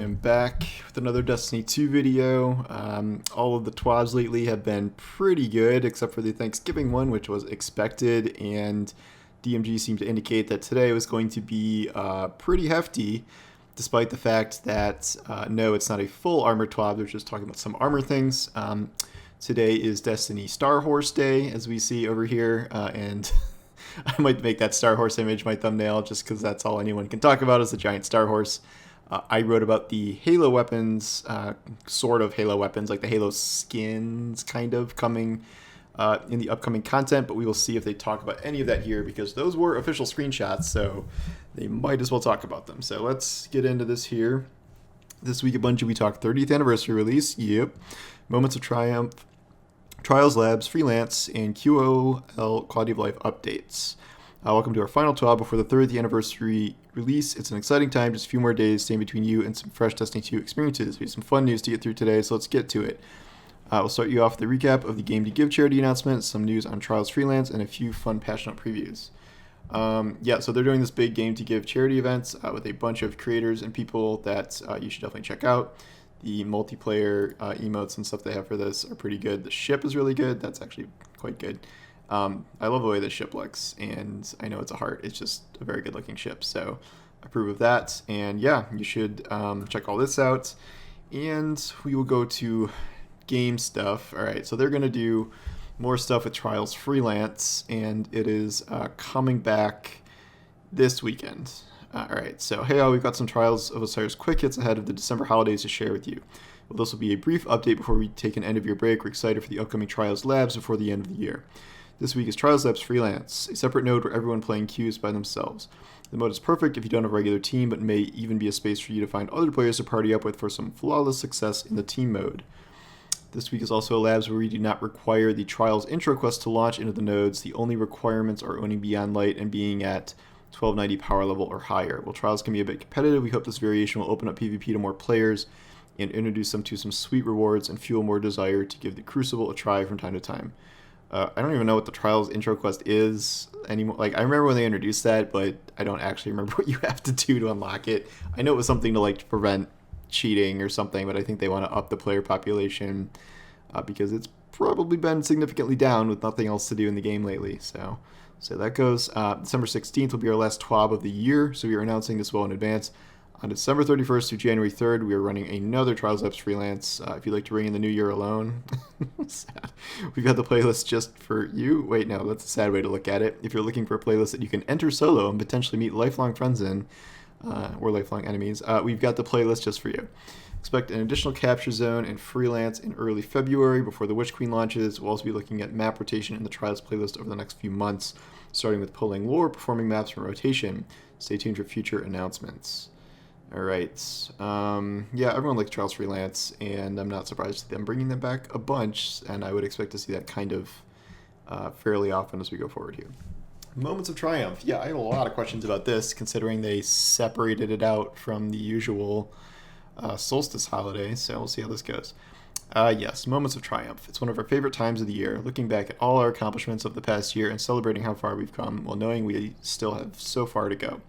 I am back with another Destiny 2 video. All of the TWABs lately have been pretty good, except for the Thanksgiving one, which was expected, and DMG seemed to indicate that today was going to be pretty hefty, despite the fact that, no, it's not a full armor TWAB, they're just talking about some armor things. Today is Destiny Star Horse Day, as we see over here, and I might make that Star Horse image my thumbnail just because that's all anyone can talk about is the giant Star Horse. I wrote about the Halo weapons, sort of Halo weapons, like the Halo skins kind of coming in the upcoming content, but we will see if they talk about any of that here because those were official screenshots, so they might as well talk about them. So let's get into this here. This week at Bungie we talked 30th anniversary release, yep, Moments of Triumph, Trials Labs, Freelance, and QOL Quality of Life updates. Welcome to our final TWAB before the 30th anniversary release. It's an exciting time, just a few more days staying between you and some fresh Destiny 2 experiences. We have some fun news to get through today, so let's get to it. We'll start you off with a recap of the Game to Give charity announcement, some news on Trials Freelance, and a few fun passionate previews. So they're doing this big Game to Give charity events with a bunch of creators and people that you should definitely check out. The multiplayer emotes and stuff they have for this are pretty good. The ship is really good. That's actually quite good. I love the way this ship looks, and I know it's a heart. It's just a very good looking ship, so I approve of that. And yeah, you should check all this out. And we will go to game stuff. All right, so they're going to do more stuff with Trials Freelance, and it is coming back this weekend. All right, so hey all, we've got some Trials of Osiris quick hits ahead of the December holidays to share with you. Well, this will be a brief update before we take an end of year break. We're excited for the upcoming Trials Labs before the end of the year. This week is Trials Labs Freelance, a separate node where everyone playing queues by themselves. The mode is perfect if you don't have a regular team, but may even be a space for you to find other players to party up with for some flawless success in the team mode. This week is also a Labs where we do not require the Trials intro quest to launch into the nodes. The only requirements are owning Beyond Light and being at 1290 power level or higher. While Trials can be a bit competitive, we hope this variation will open up PvP to more players and introduce them to some sweet rewards and fuel more desire to give the Crucible a try from time to time. I don't even know what the Trials intro quest is anymore. Like, I remember when they introduced that, but I don't actually remember what you have to do to unlock it. I know it was something to prevent cheating or something, but I think they want to up the player population because it's probably been significantly down with nothing else to do in the game lately. So that goes. December 16th will be our last TWAB of the year, so we are announcing this well in advance. On December 31st through January 3rd, we are running another Trials Labs Freelance. If you'd like to ring in the new year alone, sad. We've got the playlist just for you. Wait, no, that's a sad way to look at it. If you're looking for a playlist that you can enter solo and potentially meet lifelong friends in, or lifelong enemies, we've got the playlist just for you. Expect an additional capture zone and Freelance in early February before the Witch Queen launches. We'll also be looking at map rotation in the Trials playlist over the next few months, starting with pulling lore, performing maps from rotation. Stay tuned for future announcements. All right. Everyone likes Trials Freelance, and I'm not surprised to see them bringing them back a bunch, and I would expect to see that kind of fairly often as we go forward here. Moments of Triumph. Yeah, I have a lot of questions about this, considering they separated it out from the usual solstice holiday, so we'll see how this goes. Yes, Moments of Triumph. It's one of our favorite times of the year, looking back at all our accomplishments of the past year and celebrating how far we've come, while knowing we still have so far to go.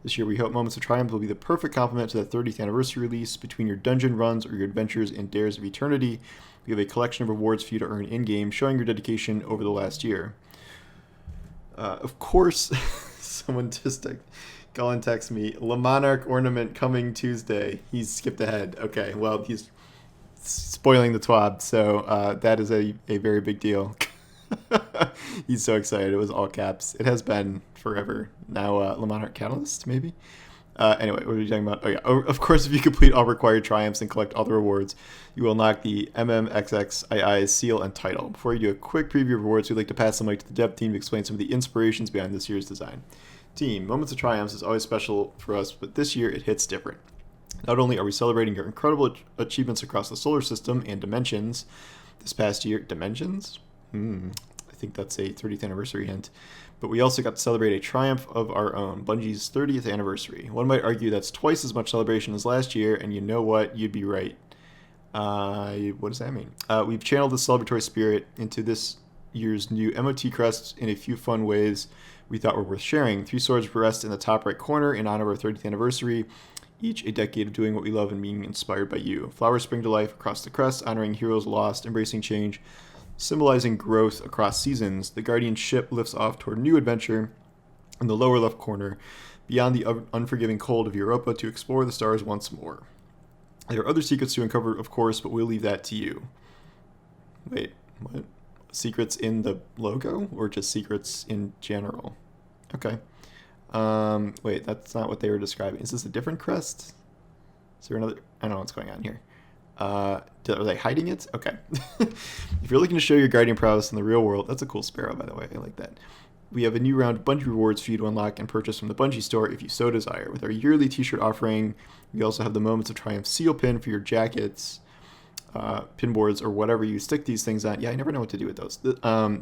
This year, we hope Moments of Triumph will be the perfect complement to the 30th anniversary release. Between your dungeon runs or your adventures in Dares of Eternity, we have a collection of rewards for you to earn in-game, showing your dedication over the last year. Of course, someone just Colin texts me, Le Monarch ornament coming Tuesday. He's skipped ahead. Okay, well, he's spoiling the TWAB, so that is a very big deal. He's so excited. It was all caps. It has been forever. Now, Le Monarch Catalyst, maybe? Anyway, what are we talking about? Oh, yeah. Of course, if you complete all required triumphs and collect all the rewards, you will unlock the MMXXII seal and title. Before you do a quick preview of rewards, we'd like to pass the mic to the dev team to explain some of the inspirations behind this year's design. Team, Moments of Triumphs is always special for us, but this year it hits different. Not only are we celebrating your incredible achievements across the solar system and dimensions this past year, dimensions? I think that's a 30th anniversary hint. But we also got to celebrate a triumph of our own, Bungie's 30th anniversary. One might argue that's twice as much celebration as last year, and you know what? You'd be right. What does that mean? We've channeled the celebratory spirit into this year's new MOT crest in a few fun ways we thought were worth sharing. 3 swords rest in the top right corner in honor of our 30th anniversary, each a decade of doing what we love and being inspired by you. Flowers spring to life across the crest, honoring heroes lost, embracing change, symbolizing growth across seasons. The Guardian ship lifts off toward new adventure in the lower left corner, beyond the unforgiving cold of Europa, to explore the stars once more. There are other secrets to uncover, of course, but we'll leave that to you. Wait, what? Secrets in the logo, or just secrets in general? Okay. Wait, that's not what they were describing. Is this a different crest? Is there another? I don't know what's going on here. Are they hiding it? Okay. If you're looking to show your Guardian prowess in the real world, that's a cool sparrow, by the way. I like that. We have a new round of Bungie rewards for you to unlock and purchase from the Bungie store if you so desire. With our yearly t-shirt offering, we also have the Moments of Triumph seal pin for your jackets, pin boards, or whatever you stick these things on. Yeah, I never know what to do with those.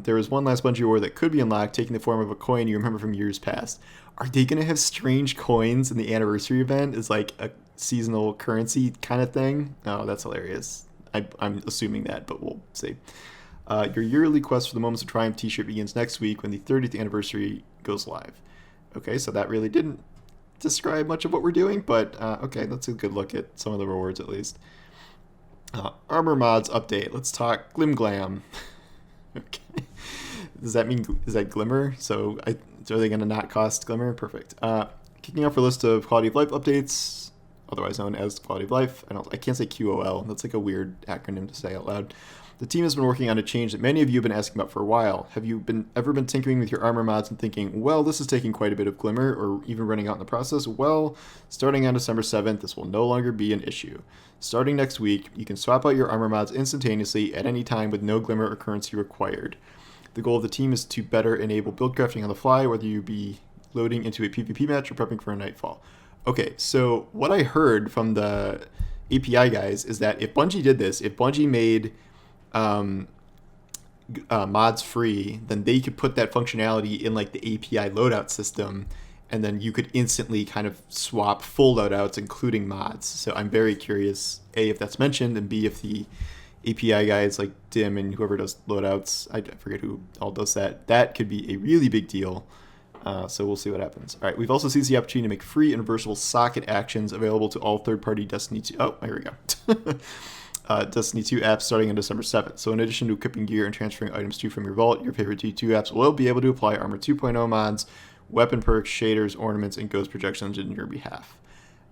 There is one last Bungie reward that could be unlocked, taking the form of a coin you remember from years past. Are they going to have strange coins in the anniversary event as like a seasonal currency kind of thing? Oh, that's hilarious. I'm assuming that, but we'll see. Your yearly quest for the Moments of Triumph t-shirt begins next week when the 30th anniversary goes live. Okay, so that really didn't describe much of what we're doing, but okay, that's a good look at some of the rewards at least. Armor mods update. Let's talk Glam. Okay. Does that mean, is that Glimmer? So are they going to not cost Glimmer? Perfect. Kicking off our list of quality of life updates, otherwise known as quality of life. I can't say QOL. That's like a weird acronym to say out loud. The team has been working on a change that many of you have been asking about for a while. Have you ever been tinkering with your armor mods and thinking, well, this is taking quite a bit of Glimmer, or even running out in the process? Well, starting on December 7th, this will no longer be an issue. Starting next week, you can swap out your armor mods instantaneously at any time with no Glimmer or currency required. The goal of the team is to better enable build crafting on the fly, whether you be loading into a PvP match or prepping for a Nightfall. Okay, so what I heard from the API guys is that if Bungie did this, if Bungie made mods free, then they could put that functionality in like the API loadout system, and then you could instantly kind of swap full loadouts, including mods. So I'm very curious, A, if that's mentioned, and B, if the API guys like Dim and whoever does loadouts, I forget who all does that, that could be a really big deal. So we'll see what happens. All right, we've also seized the opportunity to make free and reversible socket actions available to all third-party Destiny 2. Oh, here we go. Destiny 2 apps starting on December 7th. So in addition to equipping gear and transferring items to from your vault, your favorite D2 apps will be able to apply Armor 2.0 mods, weapon perks, shaders, ornaments, and ghost projections on your behalf.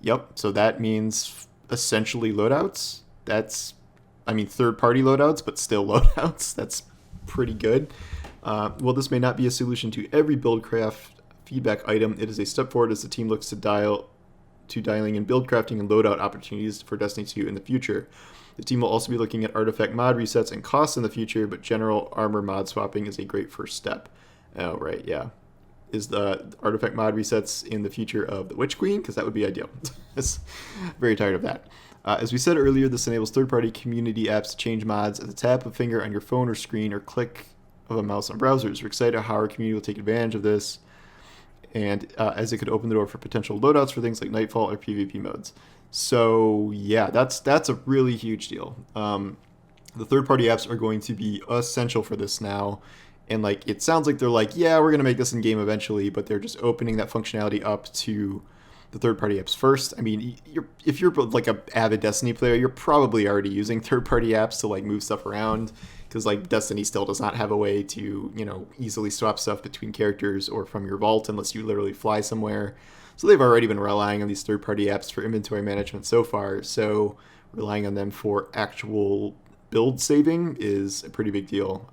Yep, so that means essentially loadouts. That's, I mean, third-party loadouts, but still loadouts. That's pretty good. While this may not be a solution to every buildcraft feedback item, it is a step forward as the team looks to dialing in build crafting and loadout opportunities for Destiny 2 in the future. The team will also be looking at artifact mod resets and costs in the future, but general armor mod swapping is a great first step. Oh, right, yeah. Is the artifact mod resets in the future of the Witch Queen? Because that would be ideal. Very tired of that. As we said earlier, this enables third-party community apps to change mods at the tap of a finger on your phone or screen or click of a mouse on browsers. We're excited how our community will take advantage of this, and as it could open the door for potential loadouts for things like Nightfall or PvP modes. So yeah, that's a really huge deal. The third-party apps are going to be essential for this now, and like it sounds like they're like, yeah, we're gonna make this in game eventually, but they're just opening that functionality up to the third-party apps first. I mean, if you're like a avid Destiny player, you're probably already using third-party apps to like move stuff around, because like Destiny still does not have a way to, you know, easily swap stuff between characters or from your vault unless you literally fly somewhere. So they've already been relying on these third-party apps for inventory management so far. So relying on them for actual build saving is a pretty big deal.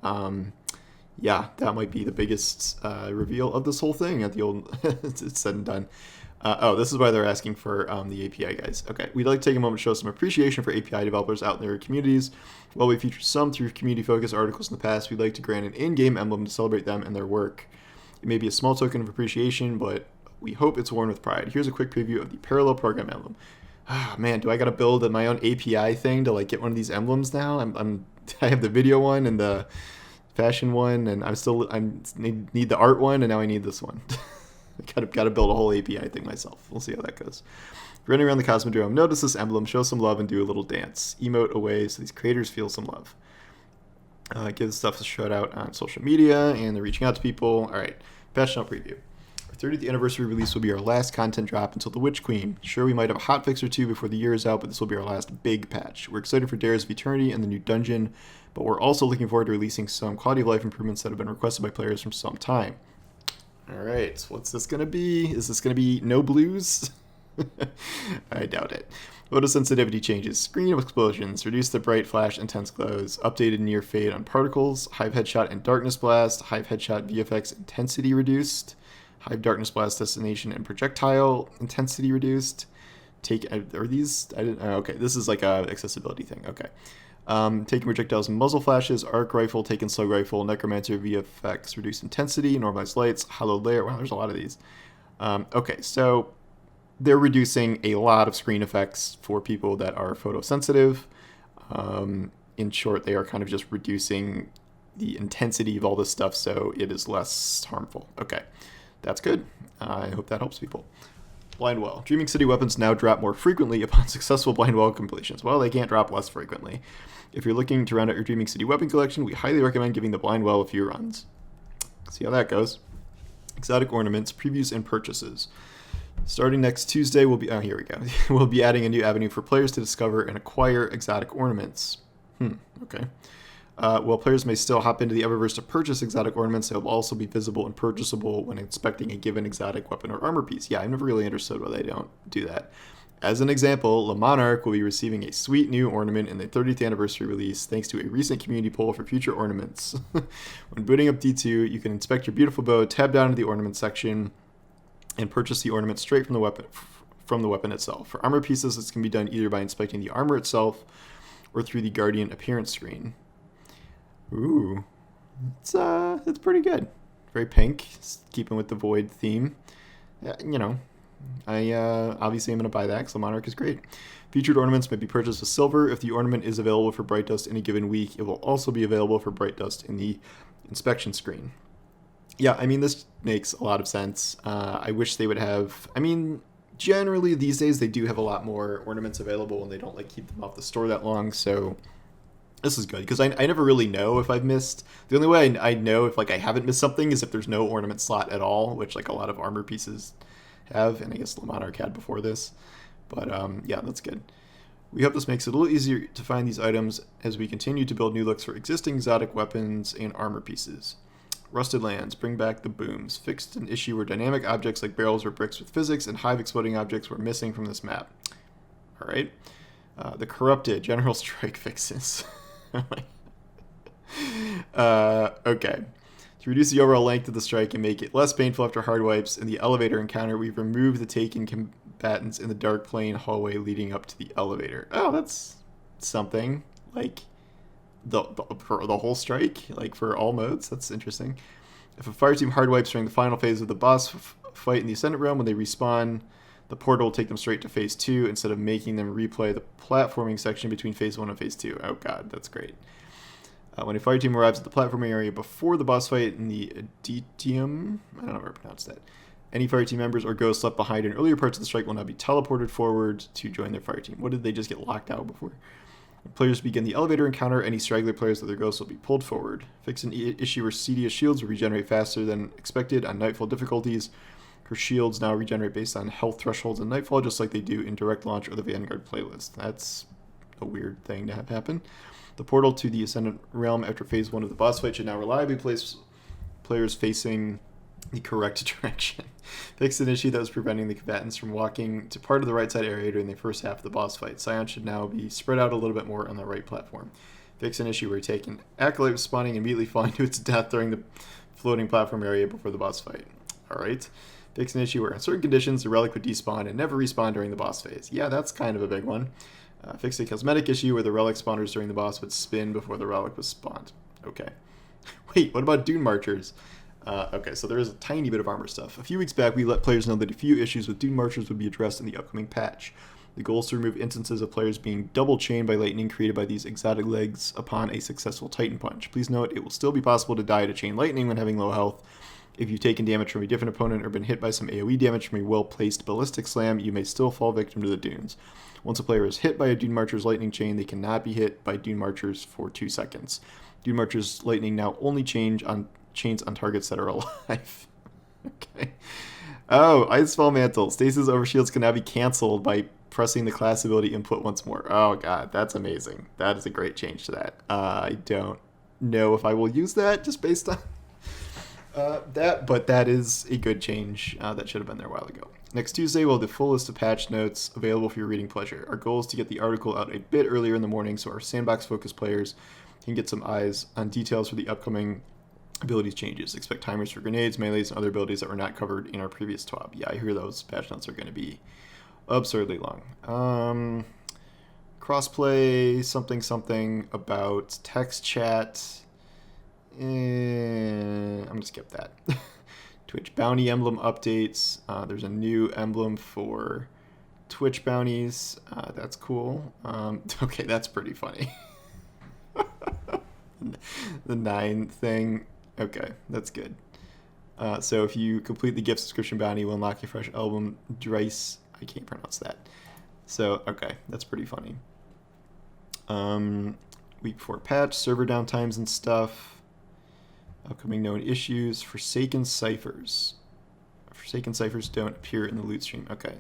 Yeah, that might be the biggest reveal of this whole thing at the old it's said and done. Oh, this is why they're asking for the API guys. Okay, we'd like to take a moment to show some appreciation for API developers out in their communities. While we featured some through community-focused articles in the past, we'd like to grant an in-game emblem to celebrate them and their work. It may be a small token of appreciation, but we hope it's worn with pride. Here's a quick preview of the Parallel Program emblem. Ah, man, do I gotta build my own API thing to like get one of these emblems now? I have the video one and the fashion one, and I need the art one, and now I need this one. Gotta build a whole API thing myself. We'll see how that goes. Running around the Cosmodrome, notice this emblem, show some love, and do a little dance. Emote away so these creators feel some love. Give the stuff a shout out on social media, and they're reaching out to people. All right, patch note preview. Our 30th anniversary release will be our last content drop until the Witch Queen. Sure, we might have a hotfix or two before the year is out, but this will be our last big patch. We're excited for Dares of Eternity and the new dungeon, but we're also looking forward to releasing some quality of life improvements that have been requested by players for some time. Alright, so what's this going to be? Is this going to be no blues? I doubt it. Photosensitivity changes, screen explosions, reduce the bright flash intense glows, updated near fade on particles, Hive Headshot and Darkness Blast, Hive Headshot VFX intensity reduced, Hive Darkness Blast destination and projectile intensity reduced. Are these? I didn't. Okay, this is like a accessibility thing. Okay. Taking projectiles and muzzle flashes, arc rifle, taken slug rifle, necromancer VFX reduced intensity, normalized lights, hollowed layer. Wow, there's a lot of these. Okay, so they're reducing a lot of screen effects for people that are photosensitive. In short, they are kind of just reducing the intensity of all this stuff so it is less harmful. Okay, that's good. I hope that helps people. Blind Well. Dreaming City weapons now drop more frequently upon successful Blind Well completions. Well, they can't drop less frequently. If you're looking to round out your Dreaming City weapon collection, we highly recommend giving the Blind Well a few runs. See how that goes. Exotic ornaments, previews, and purchases. Starting next Tuesday, we'll be we'll be adding a new avenue for players to discover and acquire exotic ornaments. Okay. While players may still hop into the Eververse to purchase exotic ornaments, they will also be visible and purchasable when inspecting a given exotic weapon or armor piece. Yeah, I've never really understood why they don't do that. As an example, Le Monarch will be receiving a sweet new ornament in the 30th anniversary release thanks to a recent community poll for future ornaments. When booting up D2, you can inspect your beautiful bow, tab down to the ornament section, and purchase the ornament straight from the weapon itself. For armor pieces, this can be done either by inspecting the armor itself or through the Guardian appearance screen. Ooh, it's pretty good. Very pink, keeping with the Void theme. I obviously am going to buy that because the Monarch is great. Featured ornaments may be purchased with silver. If the ornament is available for Bright Dust in a given week, it will also be available for Bright Dust in the inspection screen. Yeah, I mean, this makes a lot of sense. I wish they would have... I mean, generally these days they do have a lot more ornaments available and they don't keep them off the store that long, so... This is good, because I never really know if I've missed... The only way I know if I haven't missed something is if there's no ornament slot at all, which a lot of armor pieces have, and I guess Le Monarch had before this. But yeah, that's good. We hope this makes it a little easier to find these items as we continue to build new looks for existing exotic weapons and armor pieces. Rusted Lands, bring back the booms. Fixed an issue where dynamic objects like barrels or bricks with physics and hive exploding objects were missing from this map. Alright. The Corrupted, General Strike fixes. Okay. To reduce the overall length of the strike and make it less painful after hard wipes, in the elevator encounter, we've removed the taken combatants in the dark plane hallway leading up to the elevator. Oh, that's something. For the whole strike? For all modes? That's interesting. If a fire team hard wipes during the final phase of the boss fight in the Ascendant Realm, when they respawn, the portal will take them straight to Phase 2 instead of making them replay the platforming section between Phase 1 and Phase 2. Oh god, that's great. When a fire team arrives at the platforming area before the boss fight in the Aditium, I don't know how to pronounce that, any fire team members or ghosts left behind in earlier parts of the strike will now be teleported forward to join their fire team. What did they just get locked out before? When players begin the elevator encounter, any straggler players with their ghosts will be pulled forward. Fix an issue where Cedia's shields will regenerate faster than expected on Nightfall difficulties. Her shields now regenerate based on health thresholds in Nightfall, just like they do in Direct Launch or the Vanguard playlist. That's a weird thing to have happen. The portal to the Ascendant Realm after Phase 1 of the boss fight should now reliably place players facing the correct direction. Fix an issue that was preventing the combatants from walking to part of the right side area during the first half of the boss fight. Scion should now be spread out a little bit more on the right platform. Fix an issue where taking Acolyte was spawning and immediately falling to its death during the floating platform area before the boss fight. Alright. Fix an issue where in certain conditions the relic would despawn and never respawn during the boss phase. Yeah, that's kind of a big one. Fix a cosmetic issue where the relic spawners during the boss would spin before the relic was spawned. Okay. Wait, what about Dune Marchers? Okay, so there is a tiny bit of armor stuff. A few weeks back, we let players know that a few issues with Dune Marchers would be addressed in the upcoming patch. The goal is to remove instances of players being double chained by lightning created by these exotic legs upon a successful Titan Punch. Please note, it will still be possible to die to chain lightning when having low health. If you've taken damage from a different opponent or been hit by some AoE damage from a well-placed ballistic slam, you may still fall victim to the Dunes. Once a player is hit by a Dune Marcher's lightning chain, they cannot be hit by Dune Marchers for 2 seconds. Dune Marcher's lightning now only chains on targets that are alive. Okay. Oh, Icefall Mantle. Stasis overshields can now be canceled by pressing the class ability input once more. Oh god, that's amazing. That is a great change to that. I don't know if I will use that just based on that, but that is a good change that should have been there a while ago. Next Tuesday, we'll have the full list of patch notes available for your reading pleasure. Our goal is to get the article out a bit earlier in the morning so our sandbox-focused players can get some eyes on details for the upcoming abilities changes. Expect timers for grenades, melees, and other abilities that were not covered in our previous TWAB. Yeah, I hear those patch notes are going to be absurdly long. Crossplay, something about text chat. I'm going to skip that. Twitch bounty emblem updates. There's a new emblem for Twitch bounties. That's cool. Okay, that's pretty funny. The 9 thing. Okay, that's good. So if you complete the gift subscription bounty, we'll unlock a fresh album. Drice. I can't pronounce that. So, okay, that's pretty funny. Week 4 patch, server downtimes and stuff. Upcoming known issues. Forsaken ciphers. Forsaken ciphers don't appear in the loot stream. Okay.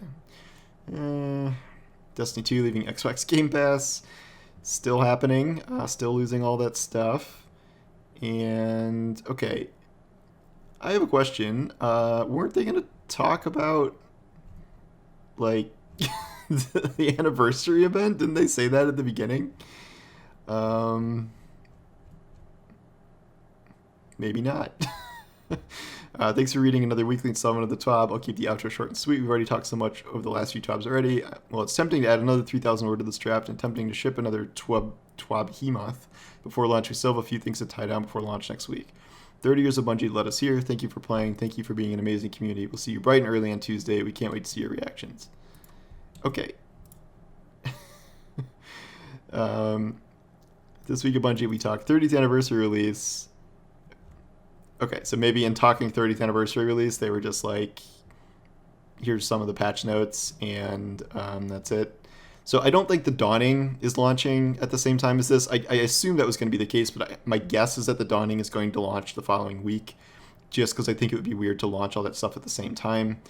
Destiny 2 leaving Xbox Game Pass. Still happening. Still losing all that stuff. And, okay. I have a question. Weren't they going to talk about, like, the anniversary event? Didn't they say that at the beginning? Maybe not. Thanks for reading another weekly installment of the TWAB. I'll keep the outro short and sweet. We've already talked so much over the last few TWABs already. Well, it's tempting to add another 3,000 word to this draft and tempting to ship another TWAB Hemoth before launch. We still have a few things to tie down before launch next week. 30 years of Bungie let us here. Thank you for playing. Thank you for being an amazing community. We'll see you bright and early on Tuesday. We can't wait to see your reactions. Okay. This week at Bungie, we talked 30th anniversary release. Okay, so maybe in talking 30th anniversary release, they were just like, here's some of the patch notes, and that's it. So I don't think the Dawning is launching at the same time as this. I assume that was going to be the case, but my guess is that the Dawning is going to launch the following week, just because I think it would be weird to launch all that stuff at the same time.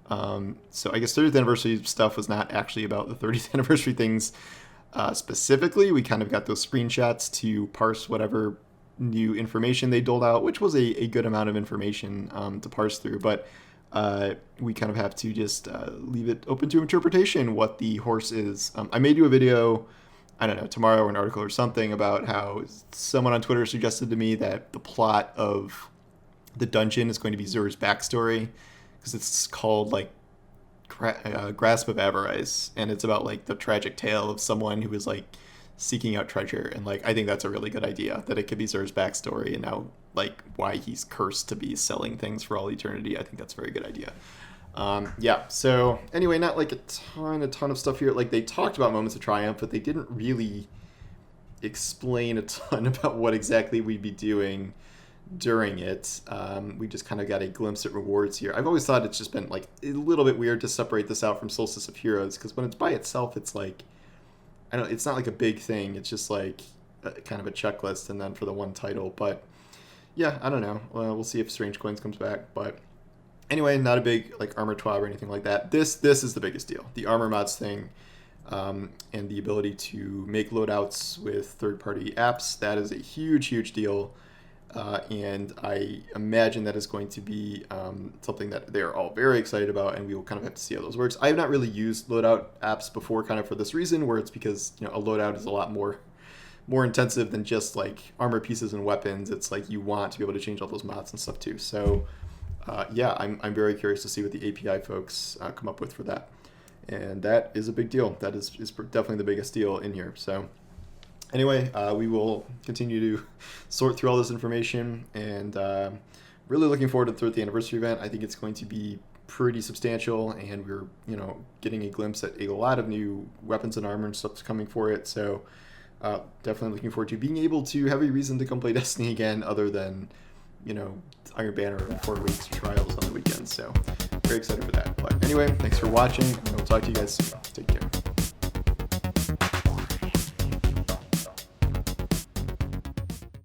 So I guess 30th anniversary stuff was not actually about the 30th anniversary things specifically. We kind of got those screenshots to parse whatever new information they doled out, which was a good amount of information to parse through, but we kind of have to just leave it open to interpretation what the horse is. I may do a video, I don't know, tomorrow or an article or something about how someone on Twitter suggested to me that the plot of the dungeon is going to be Zur's backstory, because it's called like Grasp of Avarice, and it's about like the tragic tale of someone who is like seeking out treasure, and like I think that's a really good idea, that it could be Zur's backstory and now like why he's cursed to be selling things for all eternity. I think that's a very good idea. Yeah, so anyway, not like a ton of stuff here. Like they talked about Moments of Triumph, but they didn't really explain a ton about what exactly we'd be doing during it. We just kind of got a glimpse at rewards here. I've always thought it's just been like a little bit weird to separate this out from Solstice of Heroes, because when it's by itself, it's like, I don't, it's not like a big thing. It's just like kind of a checklist, and then for the one title. But yeah, I don't know. We'll see if Strange Coins comes back. But anyway, not a big like armor TWAB or anything like that. This is the biggest deal. The armor mods thing, and the ability to make loadouts with third-party apps. That is a huge deal. And I imagine that is going to be something that they're all very excited about, and we will kind of have to see how those works. I have not really used loadout apps before, kind of for this reason, where it's because, you know, a loadout is a lot more intensive than just like armor pieces and weapons. It's like you want to be able to change all those mods and stuff too. So yeah, I'm very curious to see what the API folks come up with for that, and that is a big deal. That is definitely the biggest deal in here. So anyway, we will continue to sort through all this information, and really looking forward to the 30th anniversary event. I think it's going to be pretty substantial, and we're, you know, getting a glimpse at a lot of new weapons and armor and stuff coming for it. So definitely looking forward to being able to have a reason to come play Destiny again, other than, you know, Iron Banner 4 weeks trials on the weekends. So very excited for that. But anyway, thanks for watching, and we'll talk to you guys soon. Take care.